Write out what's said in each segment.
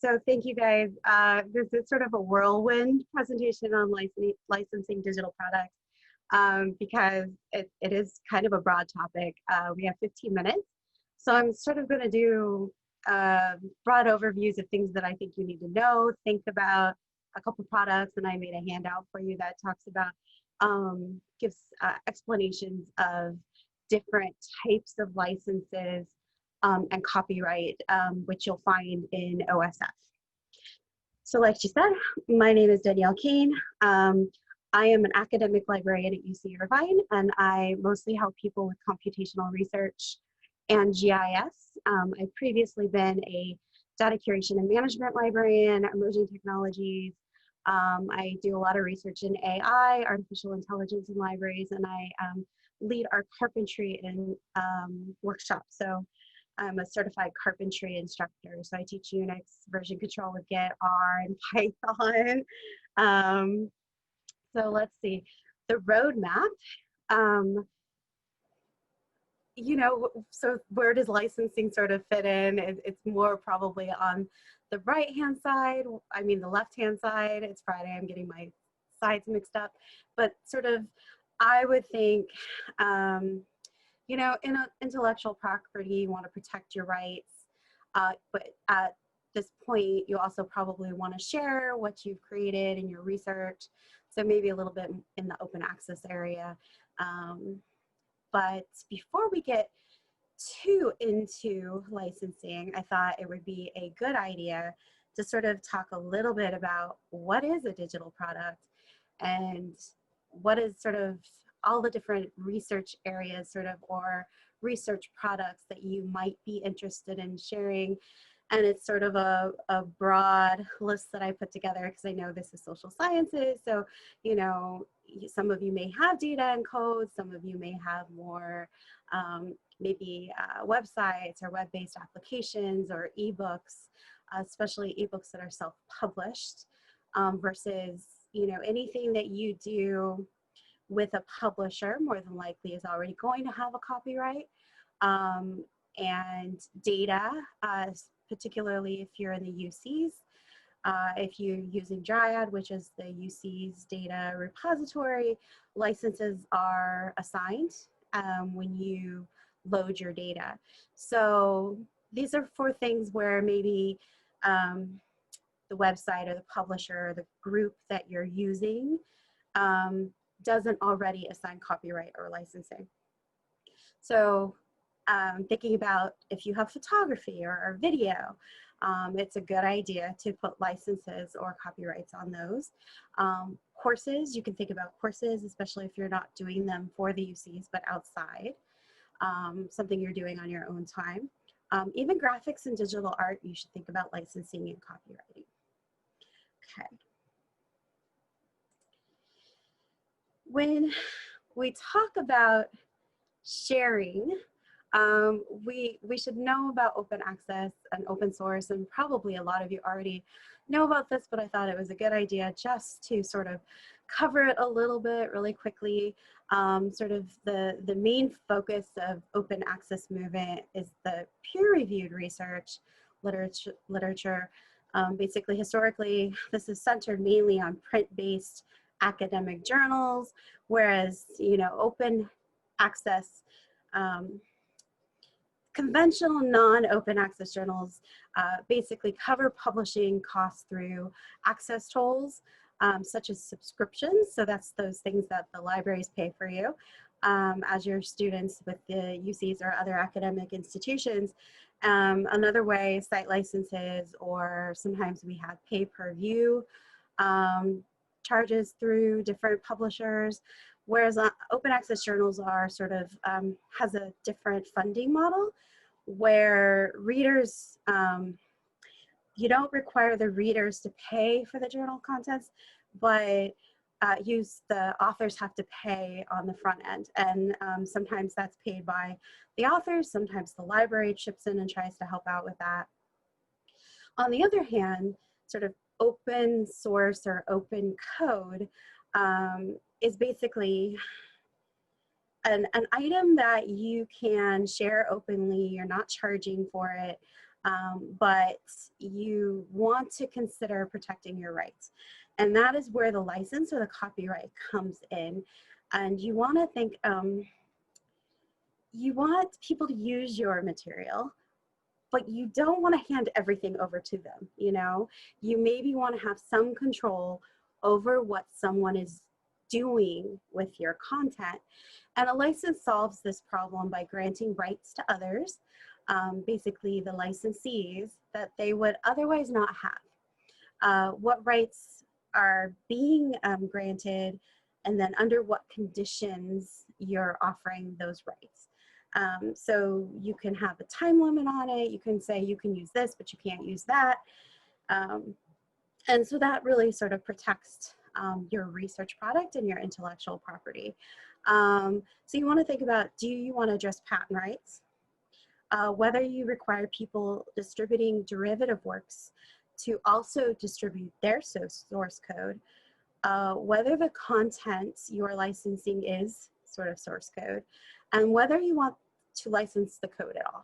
So thank you guys. This is sort of a whirlwind presentation on licensing digital products because it is kind of a broad topic. We have 15 minutes. So I'm sort of going to do broad overviews of things that I think you need to know, think about a couple products, and I made a handout for you that talks about, gives explanations of different types of licenses and copyright, which you'll find in OSF. So like she said, my name is Danielle Kane. I am an academic librarian at UC Irvine, and I mostly help people with computational research and GIS. I've previously been a data curation and management librarian, emerging technologies. I do a lot of research in AI, artificial intelligence in libraries, and I lead our carpentry and workshops. So I'm a certified carpentry instructor. So I teach Unix, version control with Git, R, and Python. So let's see, the roadmap. You know, so where does licensing sort of fit in? It's more probably on the right-hand side. I mean, the left-hand side. It's Friday, I'm getting my sides mixed up. But sort of, I would think, you know, in intellectual property, you want to protect your rights. But at this point, you also probably want to share what you've created in your research. So maybe a little bit in the open access area. But before we get too into licensing, I thought it would be a good idea to sort of talk a little bit about what is a digital product and what is sort of all the different research areas sort of or research products that you might be interested in sharing. And it's sort of a broad list that I put together because I know this is social sciences. So, you know, some of you may have data and code, some of you may have more maybe websites or web-based applications or ebooks, especially ebooks that are self-published versus, you know, anything that you do with a publisher more than likely is already going to have a copyright. And data, particularly if you're in the UCs, if you're using Dryad, which is the UC's data repository, licenses are assigned when you load your data. So these are for things where maybe the website or the publisher or the group that you're using doesn't already assign copyright or licensing. So thinking about if you have photography or video, it's a good idea to put licenses or copyrights on those. Courses, you can think about courses, especially if you're not doing them for the UCs, but outside, something you're doing on your own time. Even graphics and digital art, you should think about licensing and copywriting. Okay. When we talk about sharing, we should know about open access and open source, and probably a lot of you already know about this, but I thought it was a good idea just to sort of cover it a little bit really quickly. Sort of the main focus of open access movement is the peer-reviewed research literature. Basically, historically, this is centered mainly on print-based academic journals, whereas, you know, open access, conventional non-open access journals basically cover publishing costs through access tolls, such as subscriptions. So that's those things that the libraries pay for you as your students with the UCs or other academic institutions. Another way, site licenses, or sometimes we have pay-per-view charges through different publishers, whereas open access journals are sort of, has a different funding model where readers, you don't require the readers to pay for the journal contents, but the authors have to pay on the front end. And sometimes that's paid by the authors, sometimes the library chips in and tries to help out with that. On the other hand, sort of open source or open code is basically an item that you can share openly. You're not charging for it. but you want to consider protecting your rights. And that is where the license or the copyright comes in. And you want to think, you want people to use your material, but you don't want to hand everything over to them, you know? You maybe want to have some control over what someone is doing with your content. And a license solves this problem by granting rights to others, basically the licensees, that they would otherwise not have. What rights are being granted, and then under what conditions you're offering those rights. So you can have a time limit on it. You can say you can use this, but you can't use that. And so that really sort of protects your research product and your intellectual property. So you want to think about, do you want to address patent rights? Whether you require people distributing derivative works to also distribute their source code, whether the content you're licensing is sort of source code, and whether you want to license the code at all.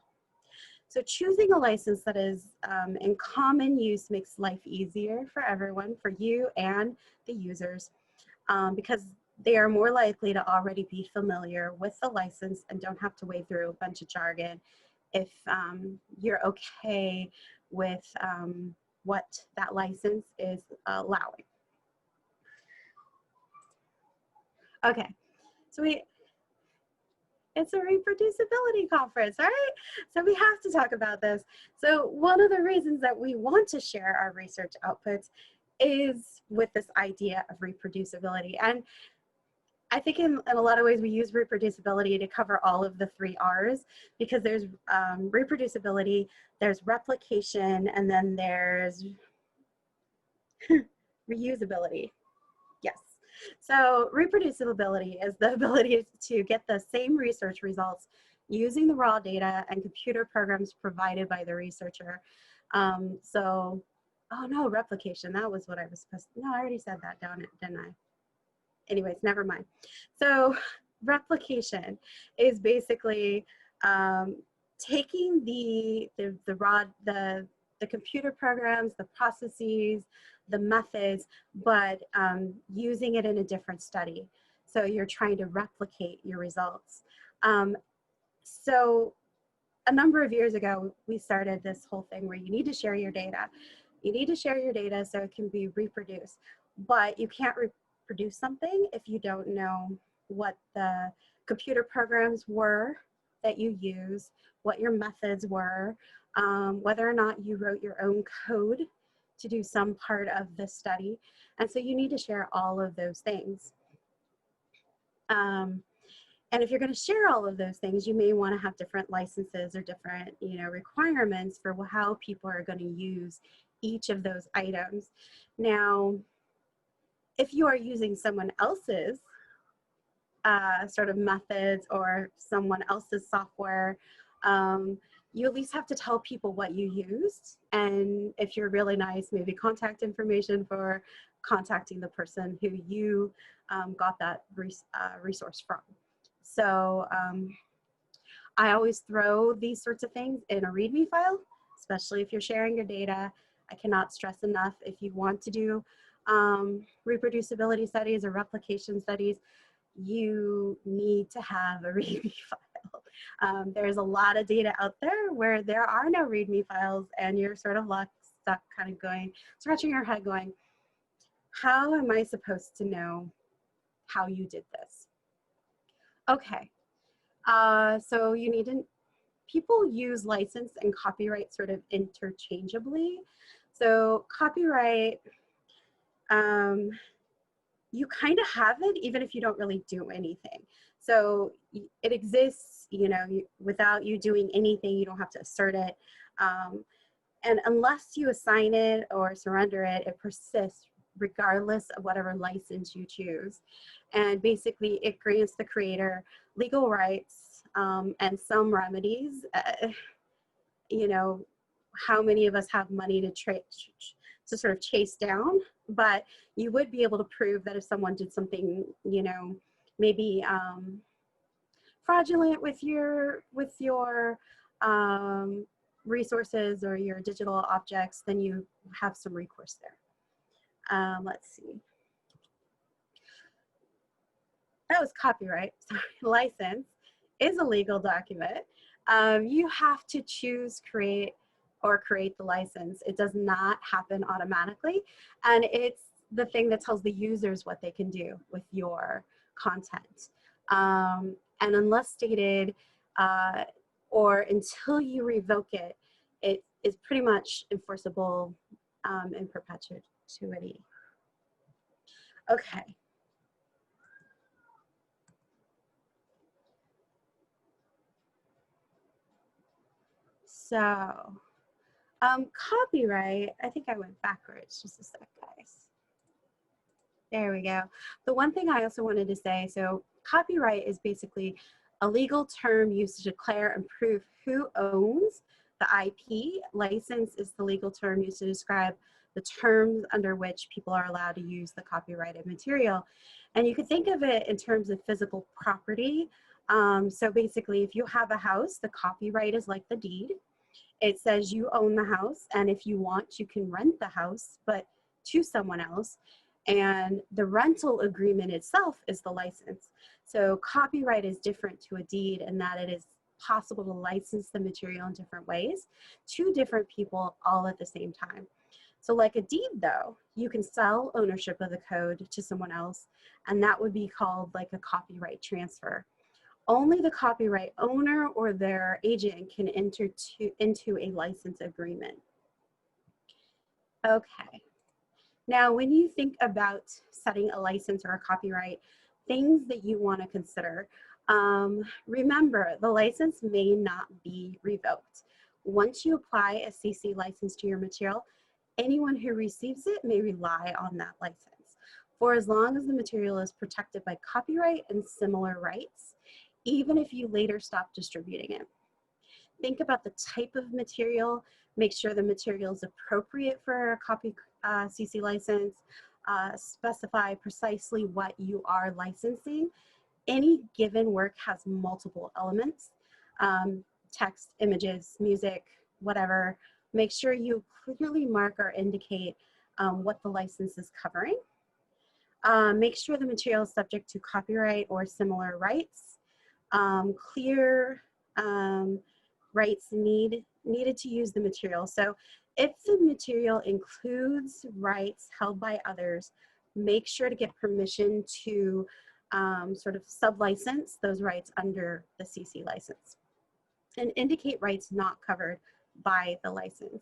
So choosing a license that is in common use makes life easier for everyone, for you and the users, because they are more likely to already be familiar with the license and don't have to wade through a bunch of jargon if you're okay with what that license is allowing. Okay, so it's a reproducibility conference, right? So we have to talk about this. So one of the reasons that we want to share our research outputs is with this idea of reproducibility. And I think in a lot of ways we use reproducibility to cover all of the 3 R's, because there's reproducibility, there's replication, and then there's reusability. Yes. So reproducibility is the ability to get the same research results using the raw data and computer programs provided by the researcher. So, oh no, replication, that was what I was supposed to, no, I already said that, didn't I? Anyways, never mind. So replication is basically taking the computer programs, the processes, the methods, but using it in a different study. So you're trying to replicate your results. So a number of years ago, we started this whole thing where you need to share your data. You need to share your data so it can be reproduced, but you can't reproduce something if you don't know what the computer programs were that you use, what your methods were, whether or not you wrote your own code to do some part of the study. And so you need to share all of those things. And if you're going to share all of those things, you may want to have different licenses or different, requirements for how people are going to use each of those items. Now, if you are using someone else's sort of methods or someone else's software, you at least have to tell people what you used. And if you're really nice, maybe contact information for contacting the person who you got that resource from. So I always throw these sorts of things in a README file, especially if you're sharing your data. I cannot stress enough, if you want to do reproducibility studies or replication studies, you need to have a README file. There's a lot of data out there where there are no README files, and you're sort of stuck kind of going, scratching your head going, how am I supposed to know how you did this? Okay, so you need to, people use license and copyright sort of interchangeably. So copyright, you kind of have it even if you don't really do anything. So it exists, without you doing anything. You don't have to assert it. And unless you assign it or surrender it, it persists regardless of whatever license you choose. And basically it grants the creator legal rights and some remedies. How many of us have money to sort of chase down? But you would be able to prove that if someone did something, maybe fraudulent with your resources or your digital objects, then you have some recourse there. Let's see. That was copyright. Sorry, license is a legal document. You have to choose create the license. It does not happen automatically, and it's the thing that tells the users what they can do with your content. And unless stated or until you revoke it, it is pretty much enforceable in perpetuity. Okay. So, copyright, I think I went backwards, just a sec, guys. There we go. The one thing I also wanted to say, so copyright is basically a legal term used to declare and prove who owns the IP. License is the legal term used to describe the terms under which people are allowed to use the copyrighted material. And you could think of it in terms of physical property. So basically, if you have a house, the copyright is like the deed. It says you own the house, and if you want, you can rent the house, but to someone else. And the rental agreement itself is the license. So copyright is different to a deed in that it is possible to license the material in different ways to different people all at the same time. So like a deed though, you can sell ownership of the code to someone else, and that would be called like a copyright transfer. Only the copyright owner or their agent can enter into a license agreement. Okay. Now, when you think about setting a license or a copyright, things that you want to consider, remember the license may not be revoked. Once you apply a CC license to your material, anyone who receives it may rely on that license for as long as the material is protected by copyright and similar rights, even if you later stop distributing it. Think about the type of material, make sure the material is appropriate for a copy CC license, specify precisely what you are licensing. Any given work has multiple elements, text, images, music, whatever. Make sure you clearly mark or indicate what the license is covering. Make sure the material is subject to copyright or similar rights. Clear rights needed to use the material. So if the material includes rights held by others, make sure to get permission to sort of sub-license those rights under the CC license and indicate rights not covered by the license.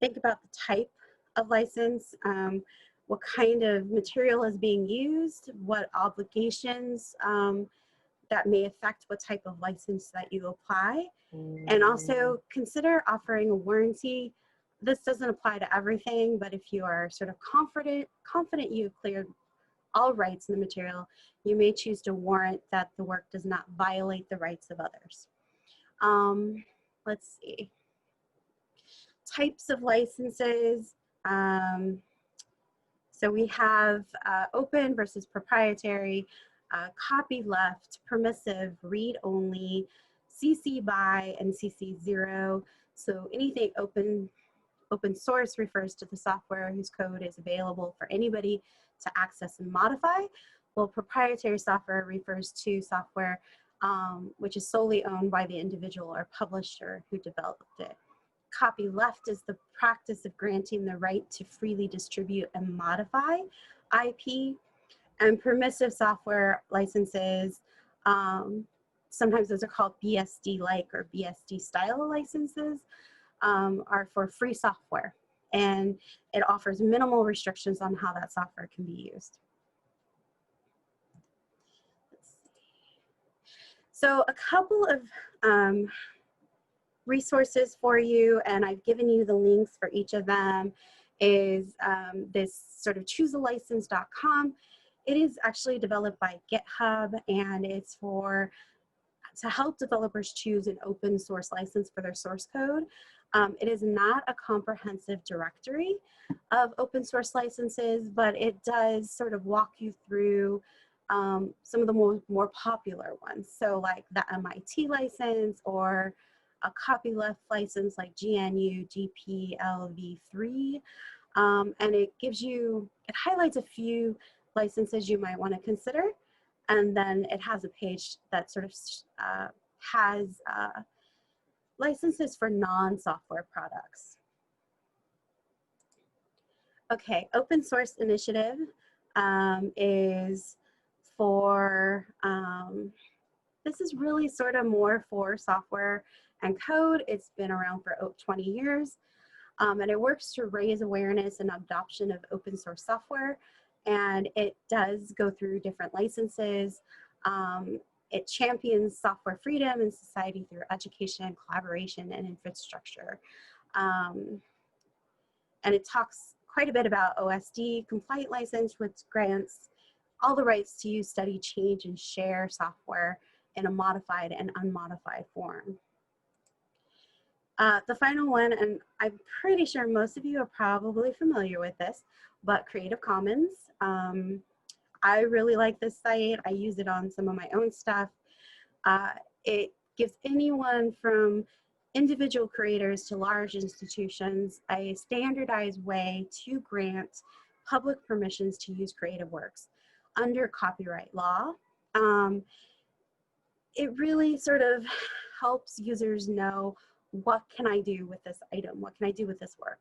Think about the type of license, what kind of material is being used, what obligations that may affect what type of license that you apply. And also consider offering a warranty. This doesn't apply to everything, but if you are sort of confident you've cleared all rights in the material, you may choose to warrant that the work does not violate the rights of others. Let's see. Types of licenses. So we have open versus proprietary, copyleft, permissive, read-only, CC BY, and CC 0. So anything open source refers to the software whose code is available for anybody to access and modify, while proprietary software refers to software which is solely owned by the individual or publisher who developed it. Copyleft is the practice of granting the right to freely distribute and modify IP. And permissive software licenses, sometimes those are called BSD-like or BSD-style licenses, are for free software. And it offers minimal restrictions on how that software can be used. So a couple of resources for you, and I've given you the links for each of them, is this sort of choosealicense.com. It is actually developed by GitHub, and it's to help developers choose an open source license for their source code. It is not a comprehensive directory of open source licenses, but it does sort of walk you through some of the more popular ones. So like the MIT license or a copyleft license like GNU GPLv3. And it highlights a few licenses you might want to consider. And then it has a page that sort of has licenses for non-software products. Okay, open source initiative is for, this is really sort of more for software and code. It's been around for 20 years. And it works to raise awareness and adoption of open source software. And it does go through different licenses. It champions software freedom in society through education, collaboration, and infrastructure. And it talks quite a bit about OSD, compliant license, which grants all the rights to use, study, change, and share software in a modified and unmodified form. The final one, and I'm pretty sure most of you are probably familiar with this, but Creative Commons. I really like this site. I use it on some of my own stuff. It gives anyone from individual creators to large institutions a standardized way to grant public permissions to use creative works under copyright law. It really sort of helps users know, what can I do with this item? What can I do with this work?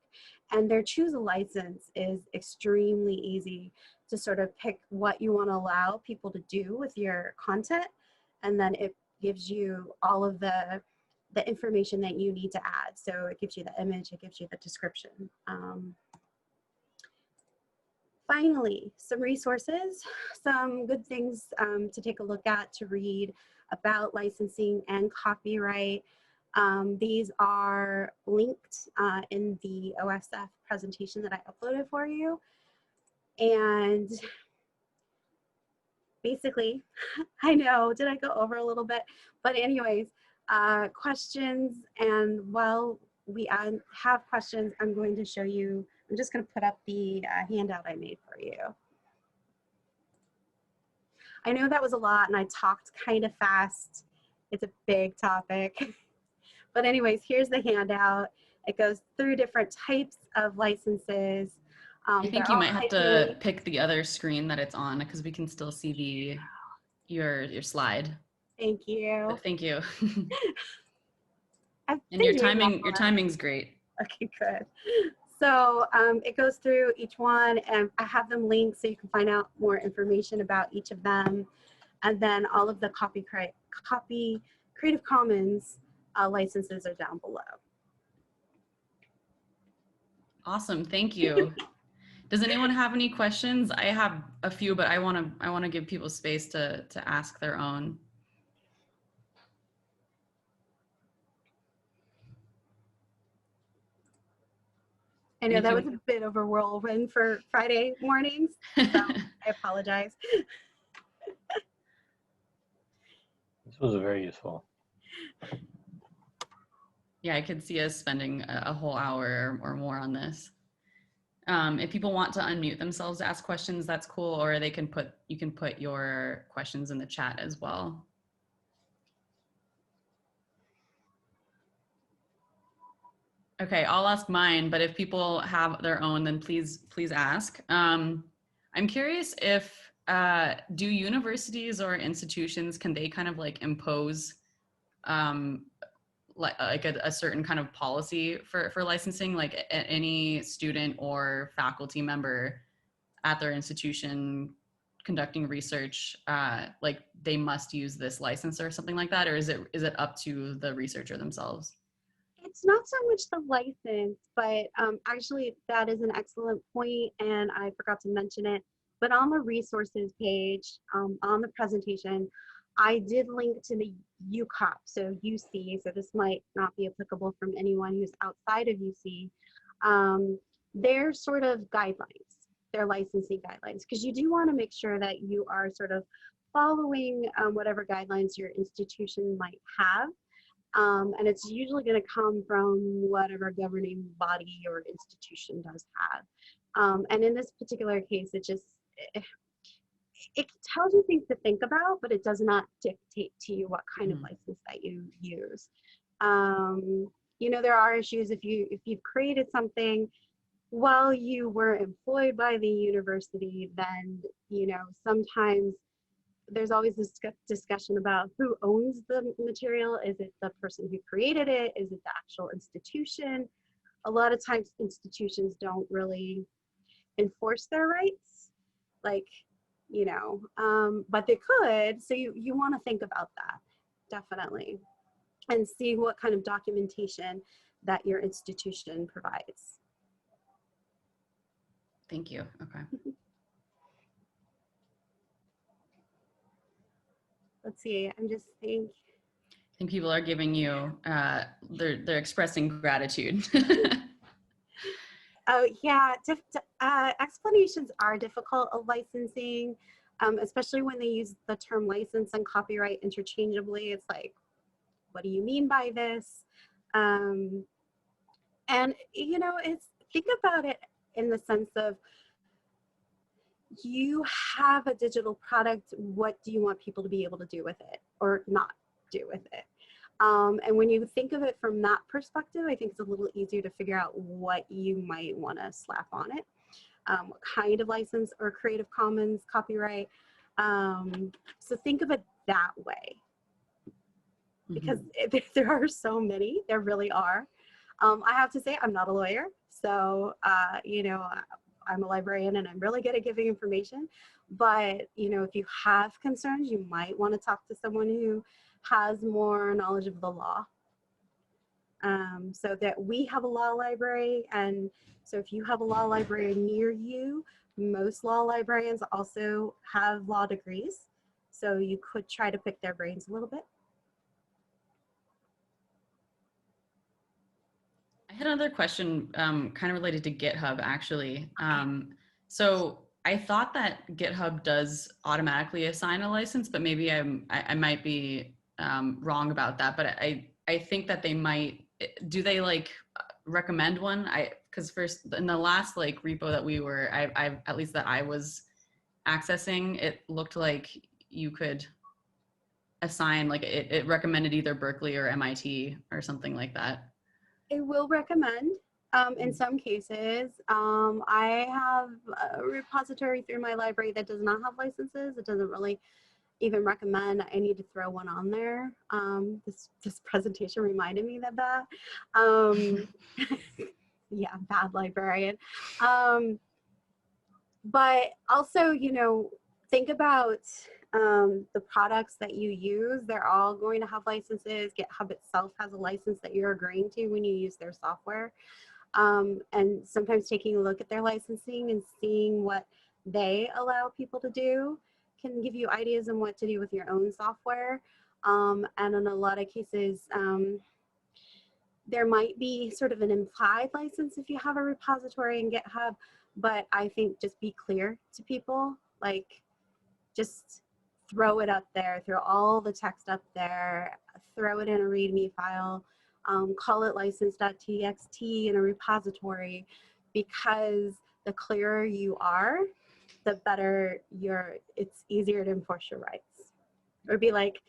And their choose a license is extremely easy to sort of pick what you want to allow people to do with your content. And then it gives you all of the information that you need to add. So it gives you the image, it gives you the description. Finally, some resources, some good things to take a look at, to read about licensing and copyright. These are linked in the OSF presentation that I uploaded for you. And basically, I know, did I go over a little bit? But anyways, questions, and while we have questions, I'm going to show you, I'm just going to put up the handout I made for you. I know that was a lot and I talked kind of fast. It's a big topic. But anyways, here's the handout. It goes through different types of licenses. I think you might have to pick the other screen that it's on, because we can still see your slide. Thank you. But thank you. And your timing's great. Okay, good. So it goes through each one, and I have them linked so you can find out more information about each of them. And then all of the Creative Commons licenses are down below. Awesome, thank you. Does anyone have any questions? I have a few, but I want to give people space to ask their own. I know that was a bit of a whirlwind for Friday mornings, so I apologize. This was very useful. Yeah, I could see us spending a whole hour or more on this. If people want to unmute themselves to ask questions, that's cool, or you can put your questions in the chat as well. Okay, I'll ask mine, but if people have their own, then please ask. I'm curious if, do universities or institutions, can they kind of like impose like a certain kind of policy for licensing, like any student or faculty member at their institution conducting research, like they must use this license or something like that, or is it up to the researcher themselves? It's not so much the license, but actually that is an excellent point, and I forgot to mention it, but on the resources page, on the presentation, I did link to the UCOP, so UC, so this might not be applicable from anyone who's outside of UC. Their sort of guidelines, their licensing guidelines, because you do want to make sure that you are sort of following whatever guidelines your institution might have. And it's usually going to come from whatever governing body or institution does have. And in this particular case, it tells you things to think about, but it does not dictate to you what kind of license that you use. You know, there are issues if you've created something while you were employed by the university, then, you know, sometimes there's always this discussion about who owns the material. Is it the person who created it? Is it the actual institution? A lot of times institutions don't really enforce their rights, like, you know, but they could. So you want to think about that, definitely, and see what kind of documentation that your institution provides. Thank you. Okay. Let's see, I'm just thinking. I think people are giving you, they're expressing gratitude. Oh yeah, explanations are difficult of licensing, especially when they use the term license and copyright interchangeably. It's like, what do you mean by this? And you know, think about it in the sense of, you have a digital product. What do you want people to be able to do with it or not do with it? And when you think of it from that perspective, I think it's a little easier to figure out what you might want to slap on it, what kind of license or Creative Commons copyright. So think of it that way, because there are so many, there really are. I have to say, I'm not a lawyer, so you know, I'm a librarian and I'm really good at giving information, but you know, if you have concerns, you might want to talk to someone who has more knowledge of the law. So that we have a law library, and so if you have a law library near you, most law librarians also have law degrees, so you could try to pick their brains a little bit. I had another question kind of related to GitHub, actually. So I thought that GitHub does automatically assign a license, but maybe I might be wrong about that. But I think that they might. Do they like recommend one? Because first in the last like repo that we were, I at least that I was accessing, it looked like you could assign, like it recommended either Berkeley or MIT or something like that. It will recommend in some cases. I have a repository through my library that does not have licenses. It doesn't really even recommend. I need to throw one on there. This presentation reminded me of that. Yeah, bad librarian. But also, you know, think about the products that you use. They're all going to have licenses. GitHub itself has a license that you're agreeing to when you use their software. And sometimes taking a look at their licensing and seeing what they allow people to do can give you ideas on what to do with your own software. And in a lot of cases, there might be sort of an implied license if you have a repository in GitHub, but I think just be clear to people, like just throw it up there, throw all the text up there, throw it in a README file, call it license.txt in a repository, because the clearer you are, the better it's easier to enforce your rights. Or be like,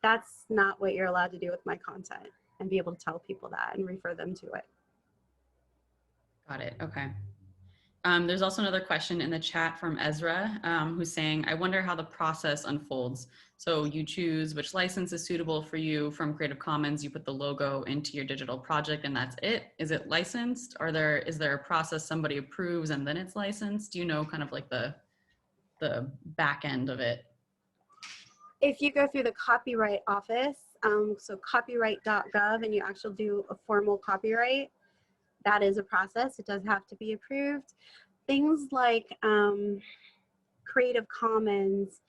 that's not what you're allowed to do with my content, and be able to tell people that and refer them to it. Got it. Okay. There's also another question in the chat from Ezra, who's saying, I wonder how the process unfolds. So you choose which license is suitable for you from Creative Commons, you put the logo into your digital project, and that's it. Is it licensed? Is there a process somebody approves and then it's licensed? Do you know kind of like the back end of it? If you go through the Copyright Office, so copyright.gov, and you actually do a formal copyright, that is a process. It does have to be approved. Things like Creative Commons,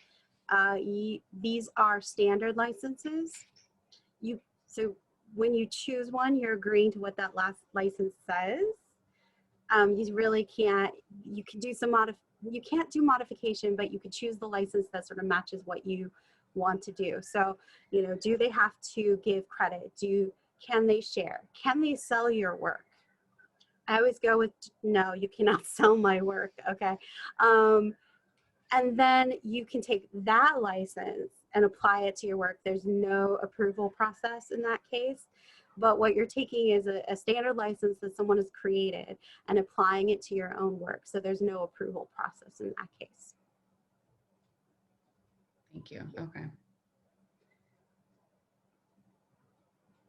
these are standard licenses. So when you choose one, you're agreeing to what that last license says. You really can't, you can do you can't do modification, but you could choose the license that sort of matches what you want to do. So, you know, do they have to give credit? Can they share? Can they sell your work? I always go with, no, you cannot sell my work, okay? And then you can take that license and apply it to your work. There's no approval process in that case. but what you're taking is a standard license that someone has created and applying it to your own work. So there's no approval process in that case. Thank you. Okay.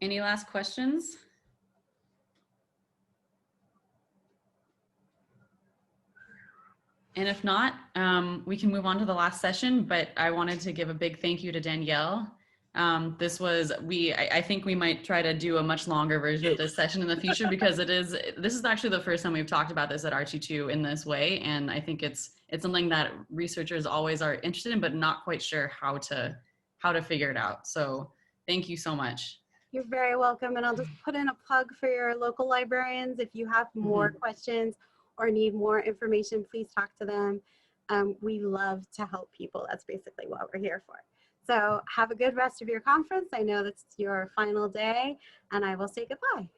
Any last questions? And if not, we can move on to the last session, but I wanted to give a big thank you to Danielle. This was, I think we might try to do a much longer version of this session in the future, because this is actually the first time we've talked about this at RT2 in this way. And I think it's something that researchers always are interested in, but not quite sure how to figure it out. So thank you so much. You're very welcome. And I'll just put in a plug for your local librarians. If you have more questions or need more information, please talk to them. We love to help people. That's basically what we're here for. So have a good rest of your conference. I know that's your final day, and I will say goodbye.